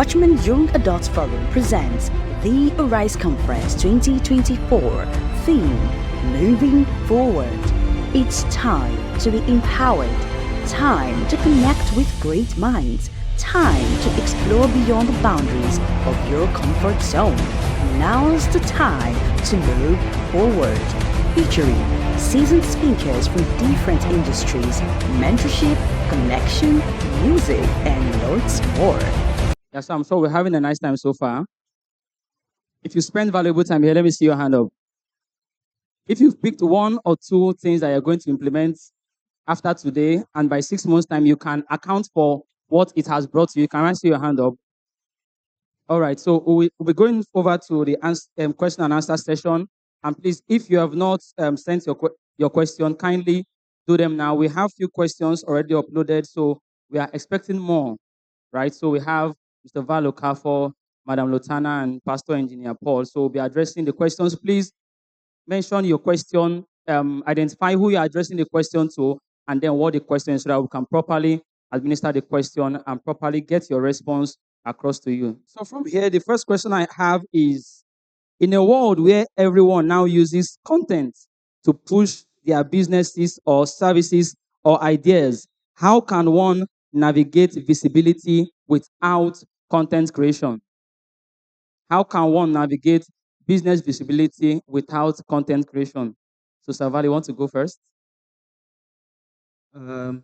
Watchman Young Adults Forum presents the Arise Conference 2024. Theme: Moving Forward. It's time to be empowered, time to connect with great minds, time to explore beyond the boundaries of your comfort zone. Now's the time to move forward. Featuring seasoned speakers from different industries, mentorship, connection, music, and loads more. Yes, I'm sure we're having a nice time so far. If you spend valuable time here, let me see your hand up. If you've picked one or two things that you're going to implement after today, and by 6 months' time, you can account for what it has brought you, can I see your hand up? All right, so we'll be going over to the question and answer session. And please, if you have not sent your question, kindly do them now. We have few questions already uploaded, so we are expecting more, right? So we have Mr. Val Okafor, Madam Lotana, and Pastor Engineer Paul. So we'll be addressing the questions. Please mention your question, identify who you're addressing the question to, and then what the question is so that we can properly administer the question and properly get your response across to you. So from here, the first question I have is, in a world where everyone now uses content to push their businesses or services or ideas, how can one navigate visibility without content creation? How can one navigate business visibility without content creation? So, Savali, you want to go first? Okay,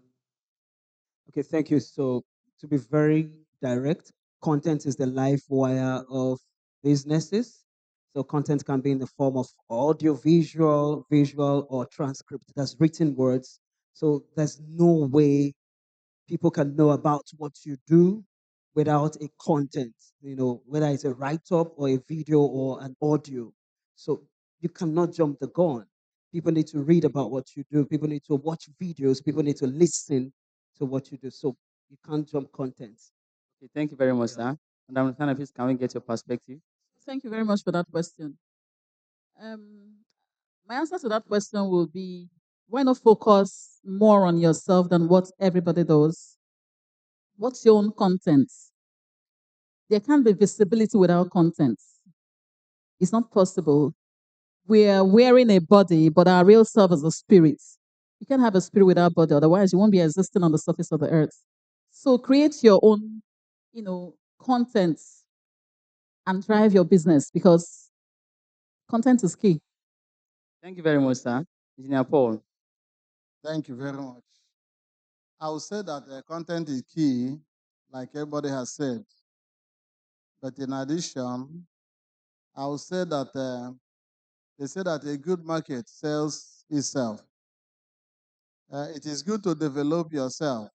thank you. So, to be very direct, content is the life wire of businesses. So, content can be in the form of audio, visual, or transcript. That's written words. So, there's no way people can know about what you do without a content, whether it's a write-up or a video or an audio. So you cannot jump the gun. People need to read about what you do. People need to watch videos. People need to listen to what you do. So you can't jump content. Okay, thank you very much, sir. Madam Lutana, please, can we get your perspective? Thank you very much for that question. My answer to that question will be, why not focus more on yourself than what everybody does? What's your own content? There can't be visibility without content. It's not possible. We're wearing a body, but our real self is a spirit. You can't have a spirit without body, otherwise you won't be existing on the surface of the earth. So create your own, content and drive your business, because content is key. Thank you very much, sir. Engineer Paul. Thank you very much. I would say that content is key, like everybody has said. But in addition, I would say that they say that a good market sells itself. It is good to develop yourself.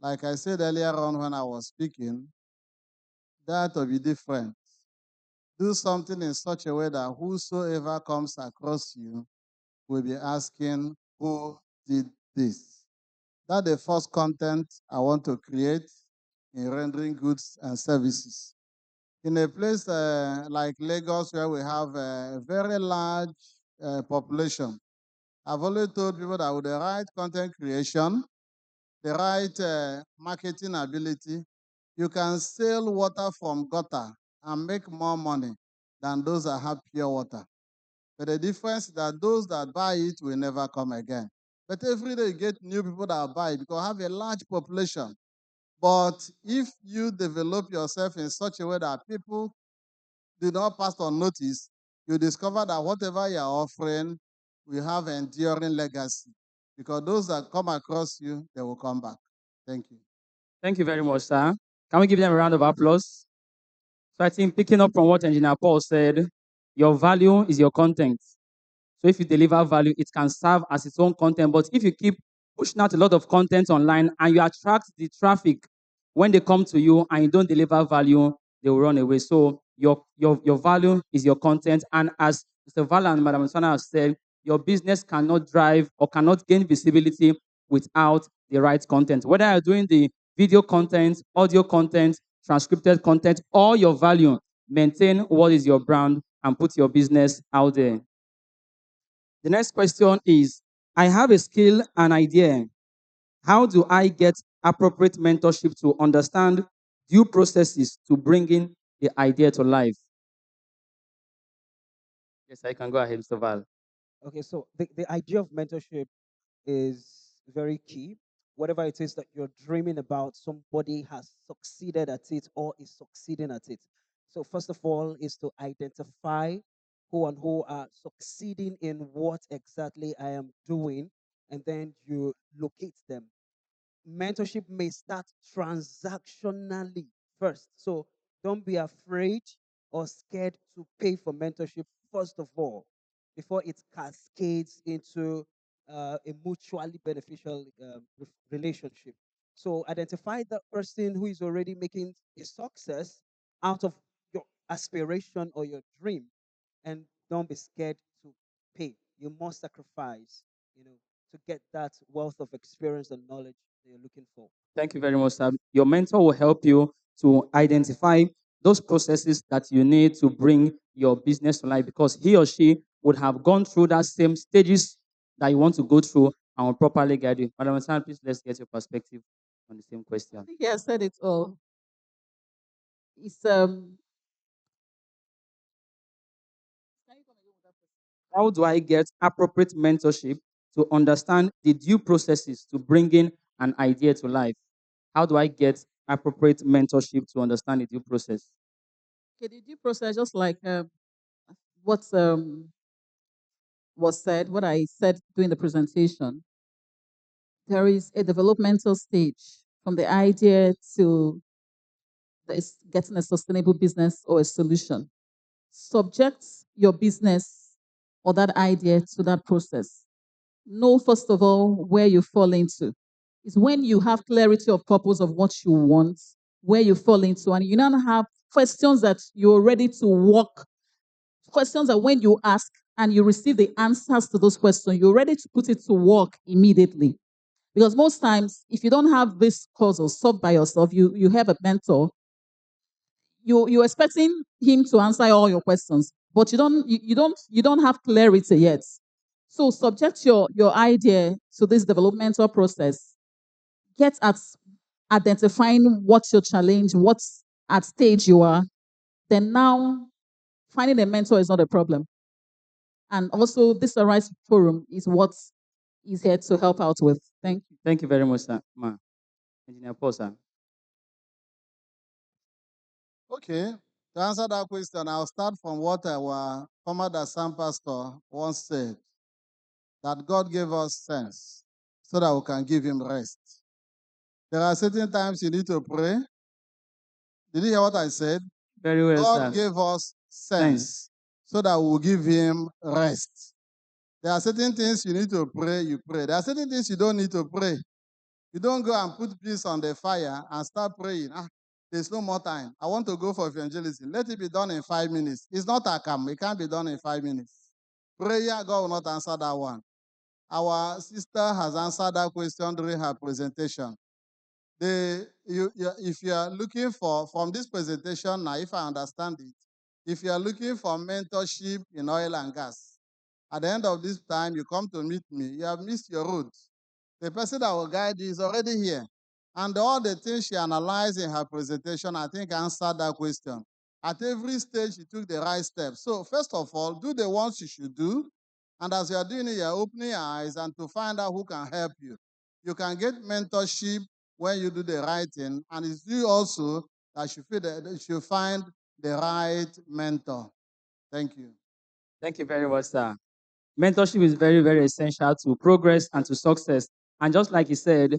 Like I said earlier on when I was speaking, that will be different. Do something in such a way that whosoever comes across you will be asking, who did this? That's the first content I want to create in rendering goods and services. In a place like Lagos, where we have a very large population, I've always told people that with the right content creation, the right marketing ability, you can sell water from gutter and make more money than those that have pure water. But the difference is that those that buy it will never come again. But every day you get new people that buy it because you have a large population. But if you develop yourself in such a way that people do not pass unnoticed, you discover that whatever you're offering will have enduring legacy. Because those that come across you, they will come back. Thank you. Thank you very much, sir. Can we give them a round of applause? So I think picking up from what Engineer Paul said, your value is your content. So if you deliver value, it can serve as its own content. But if you keep pushing out a lot of content online and you attract the traffic, when they come to you and you don't deliver value, they will run away. So your value is your content. And as Mr. Vala and Madam Sana have said, your business cannot drive or cannot gain visibility without the right content. Whether you're doing the video content, audio content, transcripted content, or your value, maintain what is your brand and put your business out there. The next question is, I have a skill and idea. How do I get appropriate mentorship to understand due processes to bringing the idea to life? Yes, I can go ahead, Mr. Val. Okay, so the idea of mentorship is very key. Whatever it is that you're dreaming about, somebody has succeeded at it or is succeeding at it. So, first of all, is to identify who are succeeding in what exactly I am doing, and then you locate them. Mentorship may start transactionally first. So don't be afraid or scared to pay for mentorship first of all, before it cascades into a mutually beneficial relationship. So identify that person who is already making a success out of your aspiration or your dream, and don't be scared to pay. You must sacrifice, to get that wealth of experience and knowledge that you're looking for. Thank you very much, sir. Your mentor will help you to identify those processes that you need to bring your business to life because he or she would have gone through that same stages that you want to go through and will properly guide you. Madam Hassan, please let's get your perspective on the same I question. think he has said it all. It's Can you come again with that question? How do I get appropriate mentorship to understand the due processes to bringing an idea to life? How do I get appropriate mentorship to understand the due process? Okay, the due process, just like what was said, what I said during the presentation, there is a developmental stage from the idea to getting a sustainable business or a solution. Subject your business or that idea to that process. Know, first of all, where you fall into. It's when you have clarity of purpose of what you want, where you fall into, and you don't have questions that you're ready to work, questions that when you ask and you receive the answers to those questions, you're ready to put it to work immediately. Because most times, if you don't have this puzzle solved by yourself, you have a mentor, you're expecting him to answer all your questions, but you don't have clarity yet. So subject your idea to this developmental process. Get at identifying what's your challenge, what's at stage you are. Then now finding a mentor is not a problem. And also this Arise Forum is what is here to help out with. Thank you. Thank you very much, sir. Ma. Engineer Paul, sir. Okay. To answer that question, I'll start from what our former Dasan pastor once said, that God gave us sense so that we can give him rest. There are certain times you need to pray. Did you hear what I said? Very well, God sir. gave us sense so that we will give him rest. There are certain things you need to pray, you pray. There are certain things you don't need to pray. You don't go and put peace on the fire and start praying. There's no more time. I want to go for evangelism. Let it be done in 5 minutes. It's not a come. It can't be done in 5 minutes. Prayer, God will not answer that one. Our sister has answered that question during her presentation. If you are looking for, from this presentation now, if I understand it, if you are looking for mentorship in oil and gas, at the end of this time, you come to meet me, you have missed your route. The person that will guide you is already here. And all the things she analyzed in her presentation, I think answered that question. At every stage, she took the right steps. So first of all, do the ones you should do. And as you are doing it, you're opening your eyes and to find out who can help you. You can get mentorship when you do the right thing. And it's you also that should find the right mentor. Thank you. Thank you very much, sir. Mentorship is very, very essential to progress and to success. And just like you said,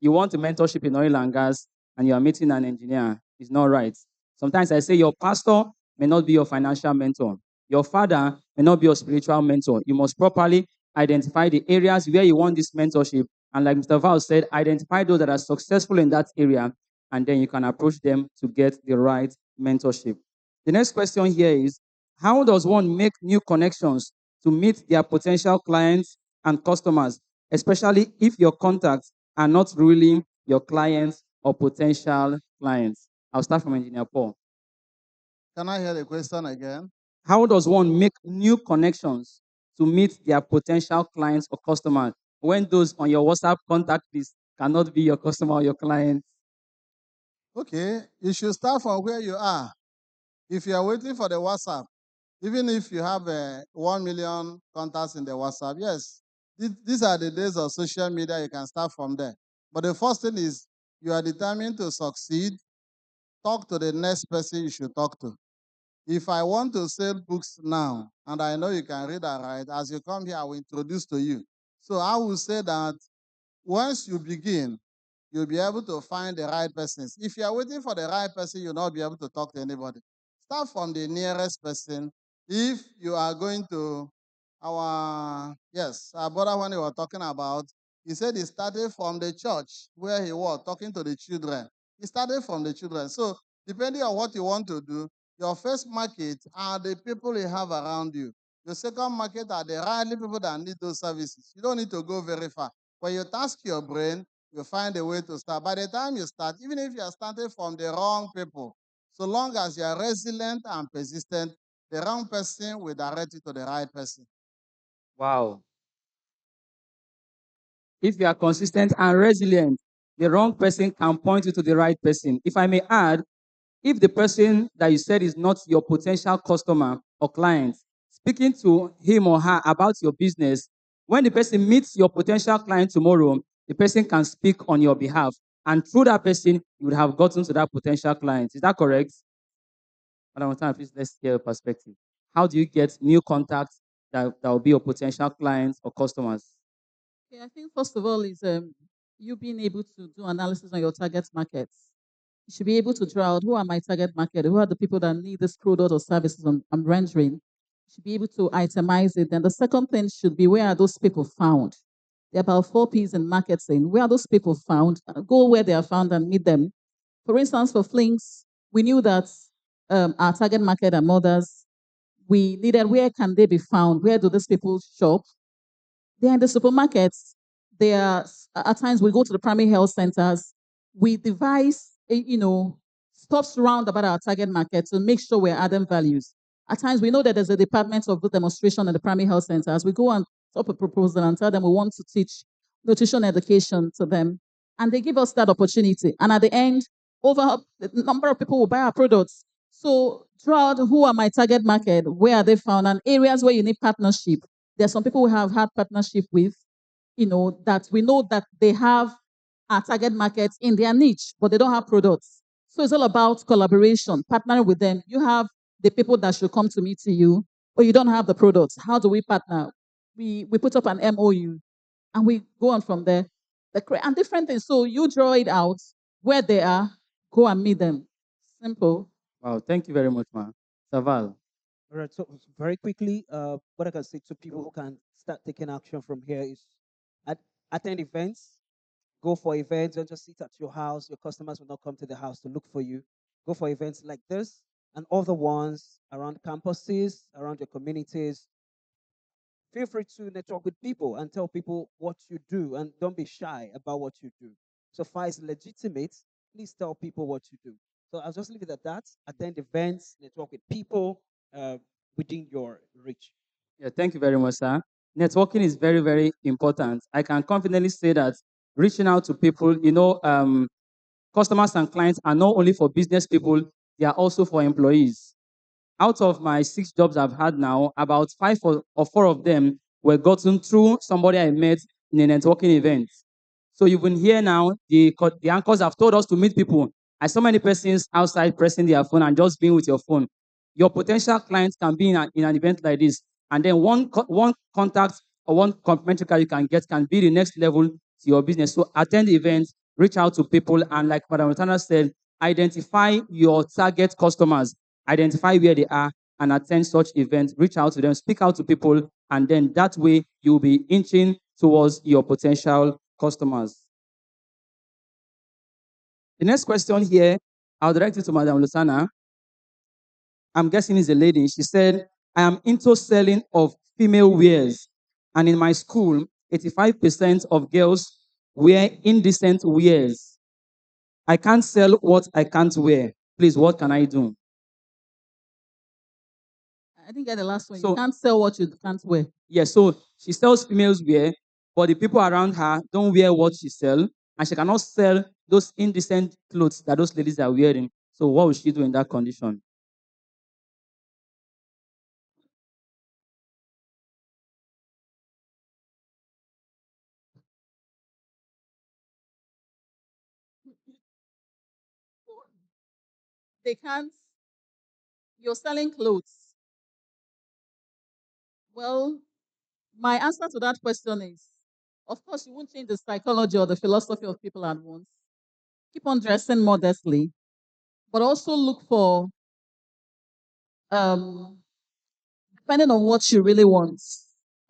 you want a mentorship in oil and gas and you are meeting an engineer. It's not right. Sometimes I say your pastor may not be your financial mentor. Your father may not be your spiritual mentor. You must properly identify the areas where you want this mentorship. And like Mr. Val said, identify those that are successful in that area, and then you can approach them to get the right mentorship. The next question here is, how does one make new connections to meet their potential clients and customers, especially if your contacts are not really your clients or potential clients? I'll start from Engineer Paul. Can I hear the question again? How does one make new connections to meet their potential clients or customers when those on your WhatsApp contact list cannot be your customer or your client? Okay, you should start from where you are. If you are waiting for the WhatsApp, even if you have 1 million contacts in the WhatsApp, yes, these are the days of social media. You can start from there. But the first thing is you are determined to succeed. Talk to the next person you should talk to. If I want to sell books now, and I know you can read and write, as you come here, I will introduce to you. So I will say that once you begin, you'll be able to find the right persons. If you are waiting for the right person, you'll not be able to talk to anybody. Start from the nearest person. If you are going to our brother, when he was talking about, he said he started from the church where he was talking to the children. He started from the children. So depending on what you want to do, your first market are the people you have around you. Your second market are the right people that need those services. You don't need to go very far. When you task your brain, you find a way to start. By the time you start, even if you are starting from the wrong people, so long as you are resilient and persistent, the wrong person will direct you to the right person. Wow. If you are consistent and resilient, the wrong person can point you to the right person. If I may add, if the person that you said is not your potential customer or client, speaking to him or her about your business, when the person meets your potential client tomorrow, the person can speak on your behalf. And through that person, you would have gotten to that potential client. Is that correct? Madam Otana, please let's hear your perspective. How do you get new contacts that will be your potential clients or customers? Okay, I think first of all is you being able to do analysis on your target markets. You should be able to draw out who are my target market, who are the people that need this product or services I'm rendering. You should be able to itemize it. Then the second thing should be where are those people found? There are about 4 P's in marketing. Where are those people found? Go where they are found and meet them. For instance, for Flinks, we knew that our target market are mothers. We needed where can they be found? Where do these people shop? They're in the supermarkets. They are at times we go to the primary health centers. We devise, stops round about our target market to make sure we're adding values. At times we know that there's a department of demonstration in the primary health centers. We go and top a proposal and tell them we want to teach nutrition education to them, and they give us that opportunity. And at the end, over the number of people will buy our products. So throughout, who are my target market? Where are they found? And areas where you need partnership. There's some people we have had partnership with, that we know that they have our target markets in their niche, but they don't have products. So it's all about collaboration, partnering with them. You have the people that should come to meet you, or you don't have the products. How do we partner? We put up an MOU and we go on from there. And different things. So you draw it out where they are, go and meet them. Simple. Wow, thank you very much, ma. Saval. All right, so very quickly, what I can say to people who can start taking action from here is at, attend events, go for events, don't just sit at your house. Your customers will not come to the house to look for you. Go for events like this and other ones around campuses, around your communities. Feel free to network with people and tell people what you do and don't be shy about what you do. So far as legitimate, please tell people what you do. So I'll just leave it at that. Attend events, network with people within your reach. Yeah, thank you very much, sir. Networking is very, very important. I can confidently say that reaching out to people, customers and clients are not only for business people, they are also for employees. Out of my 6 jobs I've had now, about 5 or 4 of them were gotten through somebody I met in a networking event. So you can hear now, the anchors have told us to meet people. I saw many persons outside pressing their phone and just being with your phone. Your potential clients can be in an event like this, and then one contact or one complimentary card you can get can be the next level to your business. So attend events, reach out to people, and like Madam Rotana said, identify your target customers, identify where they are, and attend such events. Reach out to them, speak out to people, and then that way you'll be inching towards your potential customers. The next question here, I'll direct it to Madam Lusana. I'm guessing is a lady. She said, I am into selling of female wears. And in my school, 85% of girls wear indecent wears. I can't sell what I can't wear. Please, what can I do? I didn't get the last one. You So, can't sell what you can't wear. yeah, so she sells females wear, but the people around her don't wear what she sells. and she cannot sell those indecent clothes that those ladies are wearing. So what will she do in that condition? They can't. You're selling clothes. Well, my answer to that question is, of course, you won't change the psychology or the philosophy of people at once. Keep on dressing modestly, but also look for, um, depending on what you really want.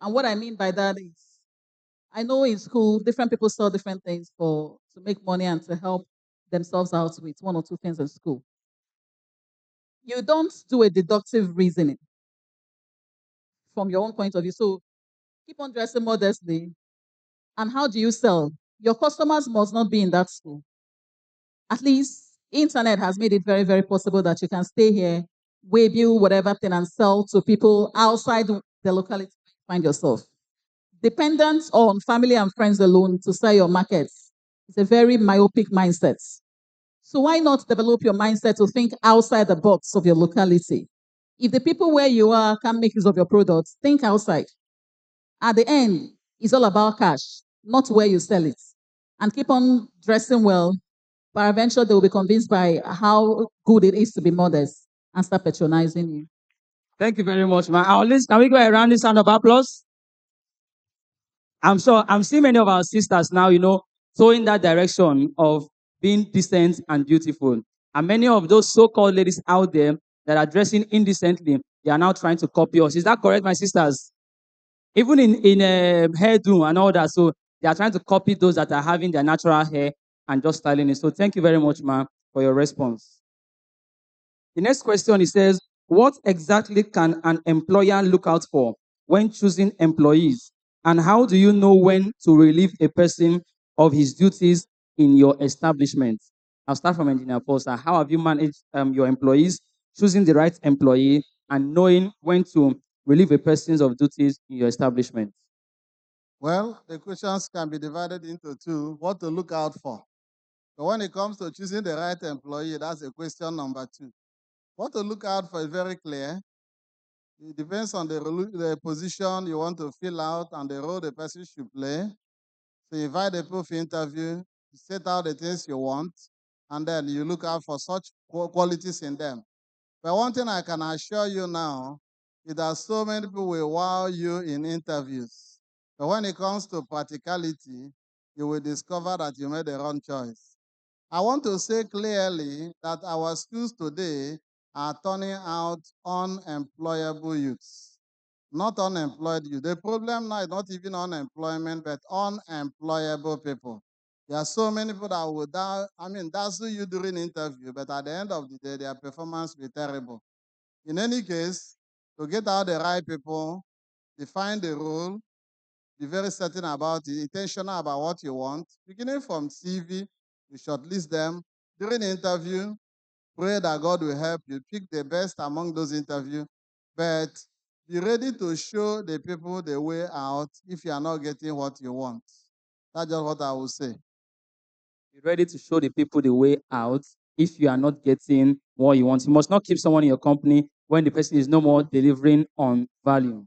And what I mean by that is, I know in school, different people sell different things for to make money and to help themselves out with one or two things in school. You don't do a deductive reasoning from your own point of view. So keep on dressing modestly. And how do you sell? Your customers must not be in that school. At least internet has made it very, very possible that you can stay here, waybill whatever thing and sell to people outside the locality where you find yourself. Dependent on family and friends alone to sell your markets is a very myopic mindset. So why not develop your mindset to think outside the box of your locality? If the people where you are can make use of your products, think outside. At the end, it's all about cash, not where you sell it. And keep on dressing well. But eventually, they will be convinced by how good it is to be modest and start patronizing you. Thank you very much, man. Can we go around this round of applause? I'm sure I'm seeing many of our sisters now, throwing that direction of being decent and beautiful. And many of those so-called ladies out there that are dressing indecently, they are now trying to copy us. Is that correct, my sisters? Even in hairdo and all that. So they are trying to copy those that are having their natural hair and just styling it. So thank you very much, ma'am, for your response. The next question, it says, what exactly can an employer look out for when choosing employees? And how do you know when to relieve a person of his duties in your establishment? I'll start from Engineer Foster. How have you managed your employees, choosing the right employee, and knowing when to relieve a person of duties in your establishment? Well, the questions can be divided into two: what to look out for. But when it comes to choosing the right employee, that's a question number two. What to look out for is very clear. It depends on the position you want to fill out and the role the person should play. So you invite the people for interview, you set out the things you want, and then you look out for such qualities in them. But one thing I can assure you now is that so many people will wow you in interviews. But when it comes to practicality, you will discover that you made the wrong choice. I want to say clearly that our schools today are turning out unemployable youths, not unemployed youth. The problem now is not even unemployment, but unemployable people. There are so many people that will dazzle you during interview, but at the end of the day, their performance will be terrible. In any case, to get out the right people, define the role, be very certain about it, intentional about what you want. Beginning from CV, you shortlist them. During the interview, pray that God will help you. Pick the best among those interviews, but be ready to show the people the way out if you are not getting what you want. That's just what I will say. Be ready to show the people the way out if you are not getting what you want. You must not keep someone in your company when the person is no more delivering on value.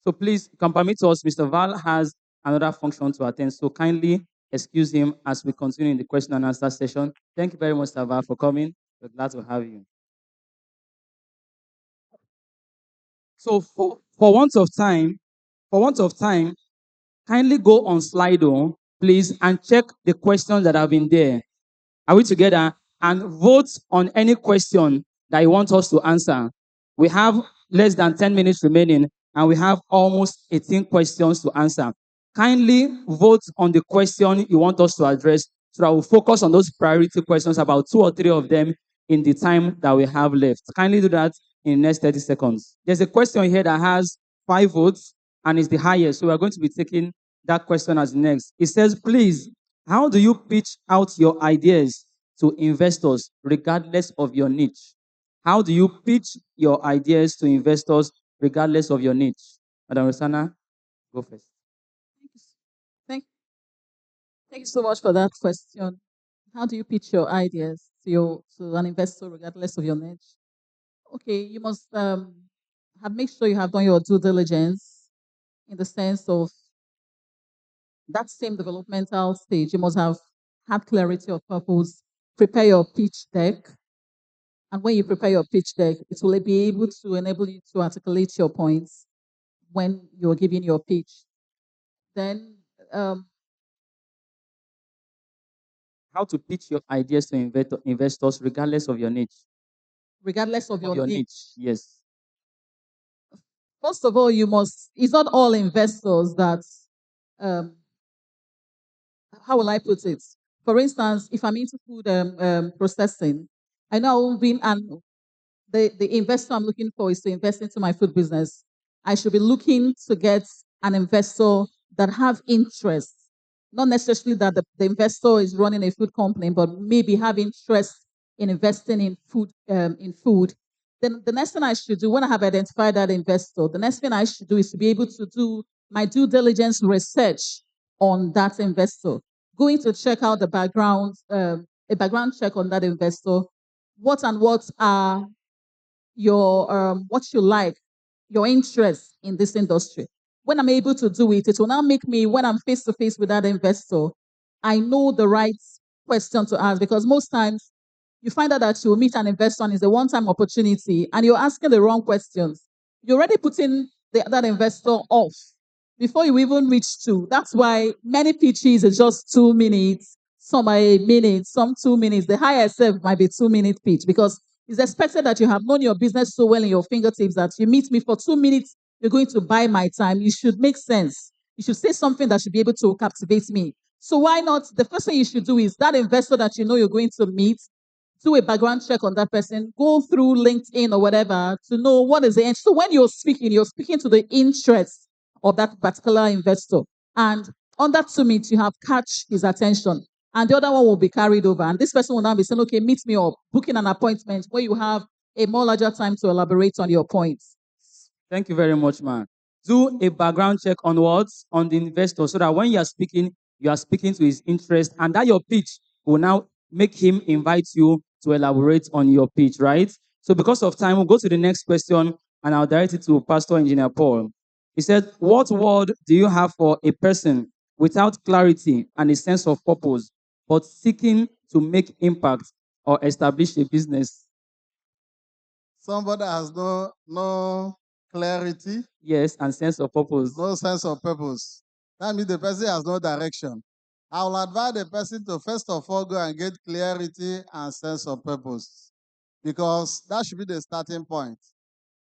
So please, you can permit us, Mr. Val has another function to attend. So kindly excuse him as we continue in the question and answer session. Thank you very much, Mr. Val, for coming. We're glad to have you. So for want of time, kindly go on Slido, please, and check the questions that have been there. Are we together? And vote on any question that you want us to answer. We have less than 10 minutes remaining, and we have almost 18 questions to answer. Kindly vote on the question you want us to address so that we'll focus on those priority questions, about two or three of them in the time that we have left. Kindly do that in the next 30 seconds. There's a question here that has 5 votes and is the highest, so we're going to be taking that question as next. It says, please, how do you pitch out your ideas to investors regardless of your niche? How do you pitch your ideas to investors regardless of your niche? Madam Rosanna, go first. Thank Thank you so much for that question. How do you pitch your ideas to an investor regardless of your niche? Okay, you must have make sure you have done your due diligence in the sense of that same developmental stage. You must have had clarity of purpose, prepare your pitch deck, and when you prepare your pitch deck, it will be able to enable you to articulate your points when you're giving your pitch. Then, um, How to pitch your ideas to investors regardless of your niche. regardless of Of your your niche, niche, yes. first of all, it's not all investors that, um, how will I put it? For instance, if I'm into food processing, I know I won't be, and the investor I'm looking for is to invest into my food business. I should be looking to get an investor that have interest, not necessarily that the investor is running a food company, but maybe have interest in investing in food. Then the next thing I should do when I have identified that investor, the next thing I should do is to be able to do my due diligence research on that investor, going to check out the background, a background check on that investor, what are your what you like, your interest in this industry. When I'm able to do it, it will now make me, when I'm face to face with that investor, I know the right question to ask because most times you find out that you'll meet an investor and it's a one-time opportunity and you're asking the wrong questions. You're already putting that investor off before you even reach two. That's why many pitches is just 2 minutes, some are a minute, some 2 minutes. The highest self might be 2 minute pitch because it's expected that you have known your business so well in your fingertips that you meet me for 2 minutes, you're going to buy my time. You should make sense. You should say something that should be able to captivate me. So why not? The first thing you should do is that investor that you know you're going to meet, do a background check on that person, go through LinkedIn or whatever to know what is the interest. So when you're speaking to the interest of that particular investor. And on that 2 minutes, you have catch his attention. And the other one will be carried over. And this person will now be saying, okay, meet me up, booking an appointment where you have a more larger time to elaborate on your points. Thank you very much, man. Do a background check on what? On the investor so that when you are speaking to his interest and that your pitch will now make him invite you to elaborate on your pitch, right? So because of time, we'll go to the next question and I'll direct it to Pastor Engineer Paul. He said, what word do you have for a person without clarity and a sense of purpose, but seeking to make impact or establish a business? Somebody has no clarity, Yes, and sense of purpose. no sense of purpose. That means the person has no direction. I will advise the person to first of all go and get clarity and sense of purpose because that should be the starting point.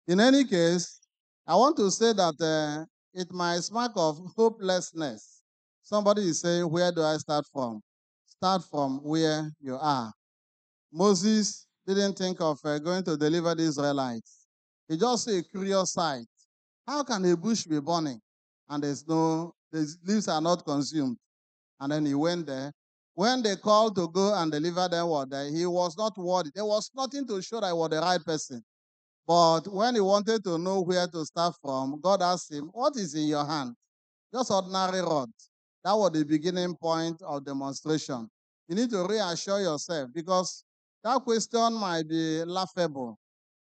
In any case, I want to say that it might smack of hopelessness. Somebody is saying, where do I start from? Start from where you are. Moses didn't think of going to deliver the Israelites. He just saw a curious sight. How can a bush be burning and the leaves are not consumed? And then he went there. When they called to go and deliver them water, he was not worried. There was nothing to show that he was the right person. But when he wanted to know where to start from, God asked him, what is in your hand? Just ordinary rod. That was the beginning point of demonstration. You need to reassure yourself because that question might be laughable.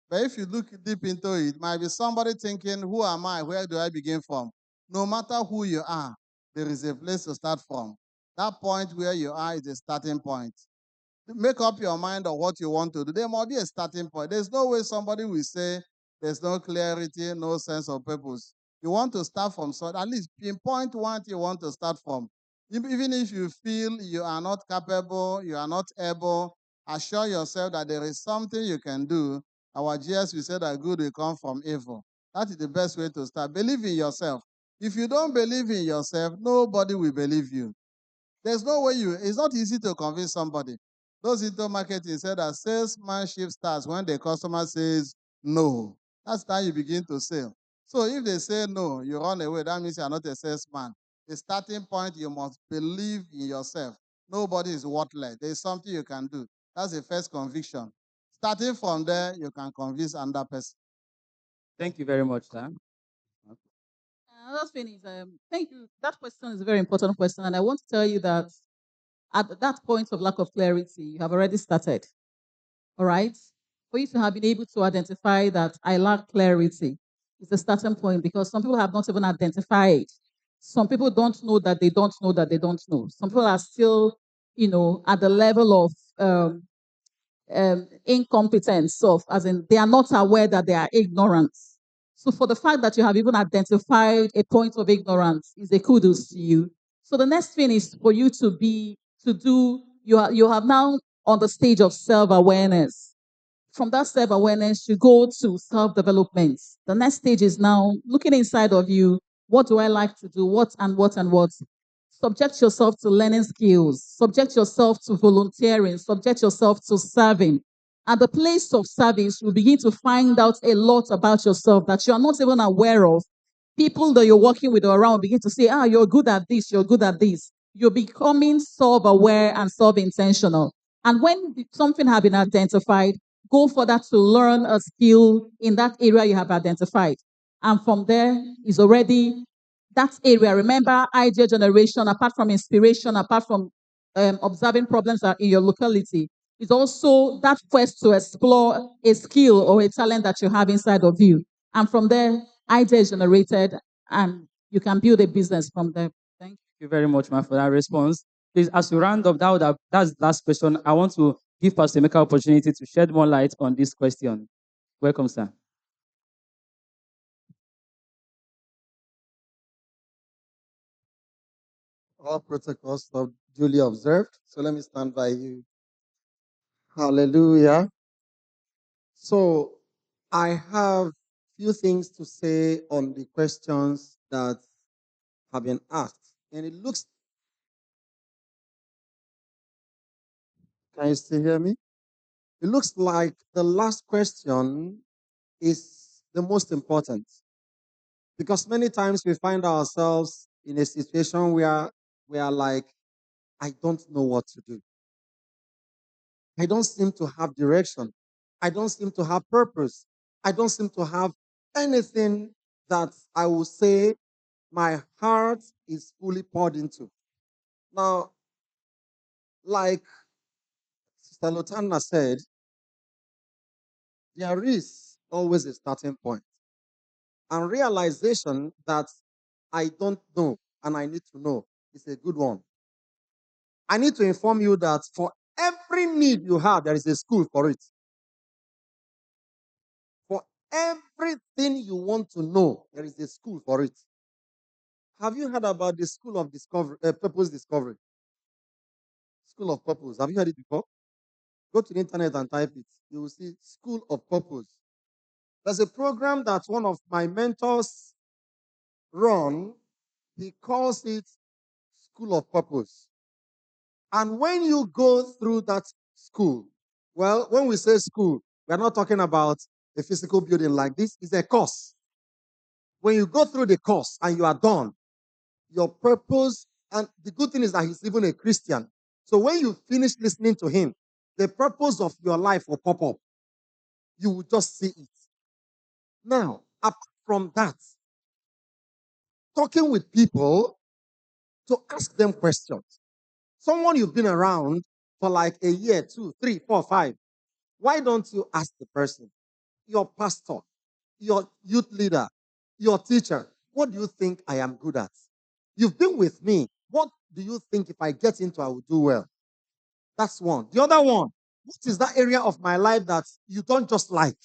But if you look deep into it, might be somebody thinking, who am I? Where do I begin from? No matter who you are, there is a place to start from. That point where you are is the starting point. Make up your mind on what you want to do. There must be a starting point. There's no way somebody will say there's no clarity, no sense of purpose. You want to start from so at least pinpoint what you want to start from. Even if you feel you are not capable, you are not able, assure yourself that there is something you can do. Our GS will say that good will come from evil. That is the best way to start. Believe in yourself. If you don't believe in yourself, nobody will believe you. There's no way it's not easy to convince somebody. Those into marketing said that salesmanship starts when the customer says no. That's how you begin to sell. So if they say no, you run away. That means you are not a salesman. The starting point, you must believe in yourself. Nobody is worthless. There's something you can do. That's the first conviction. Starting from there, you can convince another person. Thank you very much, sir. Another thing is, thank you. That question is a very important question, and I want to tell you that at that point of lack of clarity, you have already started. All right, for you to have been able to identify that I lack clarity is a starting point because some people have not even identified. Some people don't know that they don't know that they don't know. Some people are still, at the level of incompetence of, as in they are not aware that they are ignorant. So for the fact that you have even identified a point of ignorance is a kudos to you. So the next thing is for you to do, you have now on the stage of self-awareness. From that self-awareness, you go to self-development. The next stage is now looking inside of you. What do I like to do? What and what and what? Subject yourself to learning skills. Subject yourself to volunteering. Subject yourself to serving. At the place of service, you begin to find out a lot about yourself that you are not even aware of. People that you're working with or around begin to say, you're good at this, you're good at this. You're becoming self-aware and self-intentional. And when something has been identified, go further to learn a skill in that area you have identified. And from there is already that area. Remember, idea generation, apart from inspiration, apart from observing problems in your locality, is also that quest to explore a skill or a talent that you have inside of you. And from there, idea is generated and you can build a business from there. Thank you. Thank you very much, man, for that response. Please, as we round up, that's the last question. I want to give Pastor Emeka opportunity to shed more light on this question. Welcome, sir. All protocols are duly observed. So let me stand by you. Hallelujah. So I have few things to say on the questions that have been asked. And it looks, can you still hear me? It looks like the last question is the most important because many times we find ourselves in a situation where we are like, I don't know what to do. I don't seem to have direction. I don't seem to have purpose. I don't seem to have anything that I will say my heart is fully poured into. Now, like Sister Lotana said, there is always a starting point and realization that I don't know and I need to know is a good one. I need to inform you that for every need you have, there is a school for it. For everything you want to know, there is a school for it. Have you heard about the School of Discovery, Purpose Discovery? School of Purpose. Have you heard it before? Go to the internet and type it. You will see School of Purpose. There's a program that one of my mentors run. He calls it School of Purpose. And when you go through that school, well, when we say school, we're not talking about a physical building like this. It's a course. When you go through the course and you are done, your purpose, and the good thing is that he's even a Christian. So when you finish listening to him, the purpose of your life will pop up. You will just see it. Now, apart from that, talking with people to ask them questions. Someone you've been around for like a year, 2, 3, 4, 5. Why don't you ask the person, your pastor, your youth leader, your teacher, what do you think I am good at? You've been with me. What do you think if I get into, I will do well? That's one. The other one, what is that area of my life that you don't just like?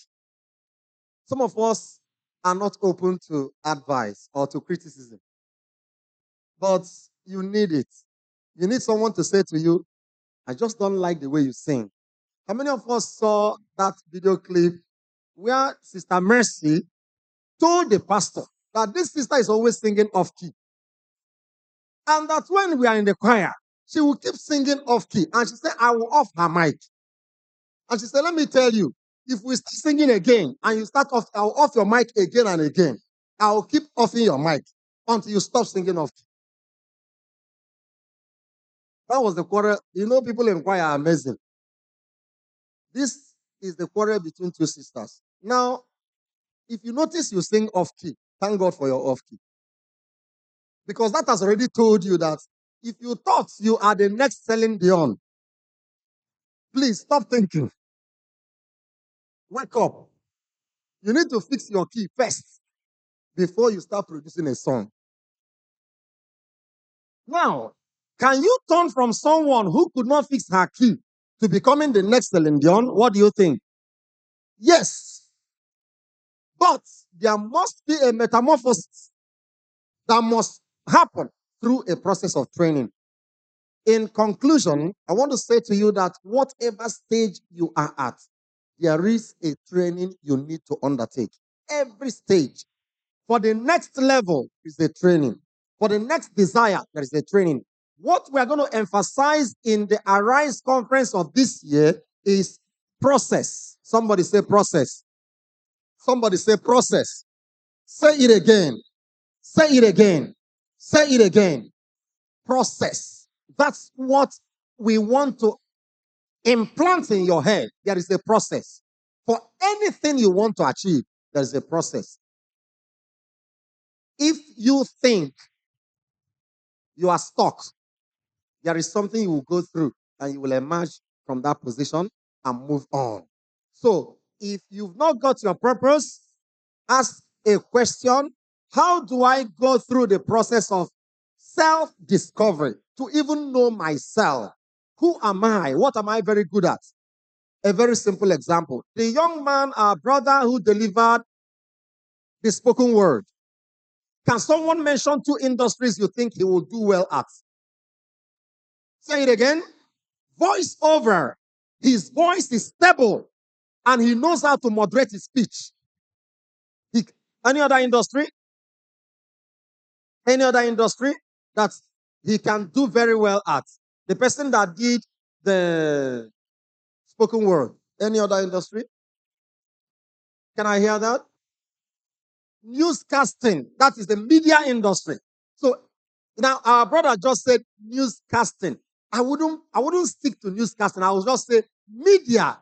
Some of us are not open to advice or to criticism, but you need it. You need someone to say to you, I just don't like the way you sing. How many of us saw that video clip where Sister Mercy told the pastor that this sister is always singing off key? And that when we are in the choir, she will keep singing off key. And she said, I will off her mic. And she said, let me tell you, if we start singing again and you start off, I'll off your mic again and again. I'll keep offing your mic until you stop singing off key. That was the quarrel. You know, people in choir are amazing. This is the quarrel between two sisters. Now, if you notice you sing off key, thank God for your off key. Because that has already told you that if you thought you are the next Celine Dion, please stop thinking. Wake up. You need to fix your key first before you start producing a song. Now, can you turn from someone who could not fix her key to becoming the next Celine Dion? What do you think? Yes. But there must be a metamorphosis that must happen through a process of training. In conclusion, I want to say to you that whatever stage you are at, there is a training you need to undertake. Every stage. For the next level is a training. For the next desire, there is a training. What we are going to emphasize in the Arise conference of this year is process. Somebody say process. Somebody say process. Say it again. Say it again. Say it again. Process. That's what we want to implant in your head. There is a process. For anything you want to achieve, there is a process. If you think you are stuck, there is something you will go through and you will emerge from that position and move on. So, if you've not got your purpose, ask a question. How do I go through the process of self-discovery to even know myself? Who am I? What am I very good at? A very simple example. The young man, our brother who delivered the spoken word. Can someone mention 2 industries you think he will do well at? Say it again. Voice over. His voice is stable and he knows how to moderate his speech. Any other industry? Any other industry that he can do very well at? The person that did the spoken word. Any other industry? Can I hear that? Newscasting. That is the media industry. So now our brother just said newscasting. I wouldn't stick to newscasting. I would just say media.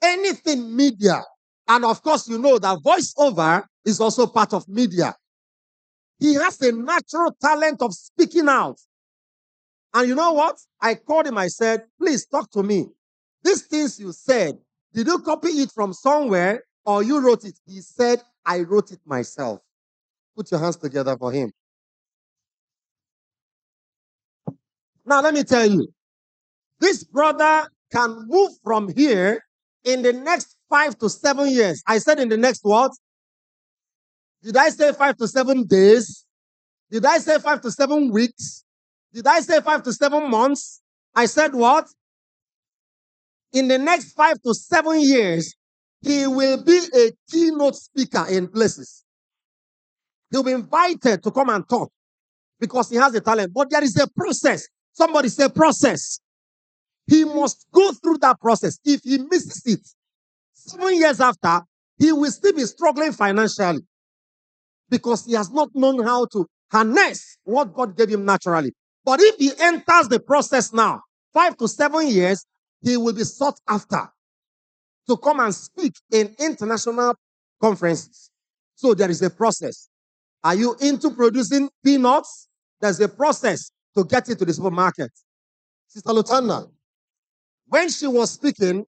Anything media. And of course, you know that voiceover is also part of media. He has a natural talent of speaking out. And you know what? I called him, I said, please talk to me. These things you said, did you copy it from somewhere or you wrote it? He said, I wrote it myself. Put your hands together for him. Now, let me tell you, this brother can move from here in the next 5 to 7 years. I said in the next what? Did I say 5 to 7 days? Did I say 5 to 7 weeks? Did I say 5 to 7 months? I said what? In the next 5 to 7 years, he will be a keynote speaker in places. He'll be invited to come and talk because he has the talent. But there is a process. Somebody say process. He must go through that process. If he misses it, 7 years after, he will still be struggling financially because he has not known how to harness what God gave him naturally. But if he enters the process now, 5 to 7 years, he will be sought after to come and speak in international conferences. So there is a process. Are you into producing peanuts? There's a process to get it to the supermarket. Sister Lutanda, when she was speaking,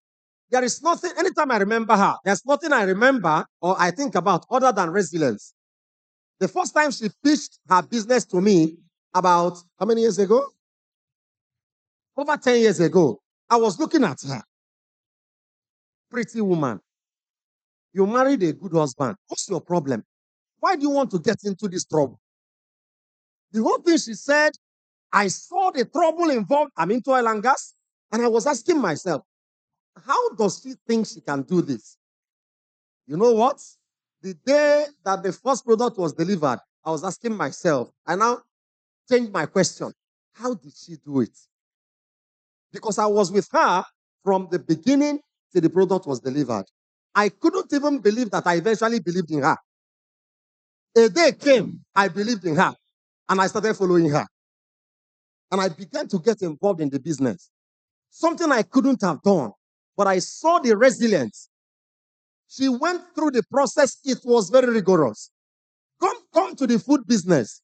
there is nothing, anytime I remember her, there's nothing I remember or I think about other than resilience. The first time she pitched her business to me about, how many years ago? Over 10 years ago. I was looking at her. Pretty woman. You married a good husband. What's your problem? Why do you want to get into this trouble? The whole thing she said, I saw the trouble involved. I'm into oil and gas. And I was asking myself, how does she think she can do this? You know what? The day that the first product was delivered, I was asking myself, I now changed my question. How did she do it? Because I was with her from the beginning till the product was delivered. I couldn't even believe that I eventually believed in her. A day came, I believed in her, and I started following her. And I began to get involved in the business. Something I couldn't have done, but I saw the resilience. She went through the process. It was very rigorous. Come to the food business.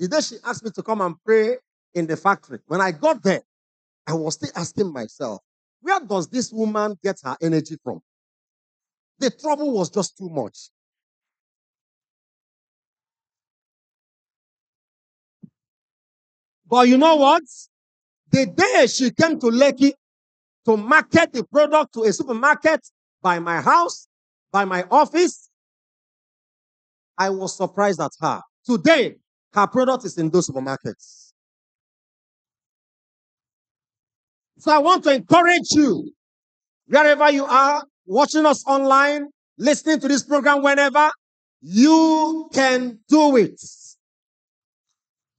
The day she asked me to come and pray in the factory, when I got there, I was still asking myself, where does this woman get her energy from? The trouble was just too much. But you know what? The day she came to Lekki to market the product to a supermarket by my house, by my office, I was surprised at her. Today, her product is in those supermarkets. So I want to encourage you, wherever you are, watching us online, listening to this program whenever, you can do it.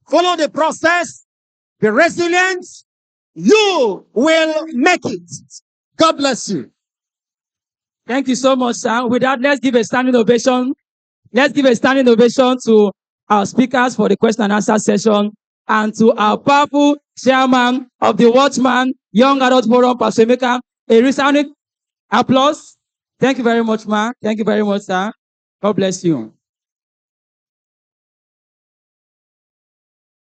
Follow the process, be resilient, you will make it. God bless you. Thank you so much, sir. With that, let's give a standing ovation. Let's give a standing ovation to our speakers for the question and answer session and to our powerful chairman of the Watchman Young Adult Forum, Pastor Emeka. A resounding applause. Thank you very much, ma. Thank you very much, sir. God bless you.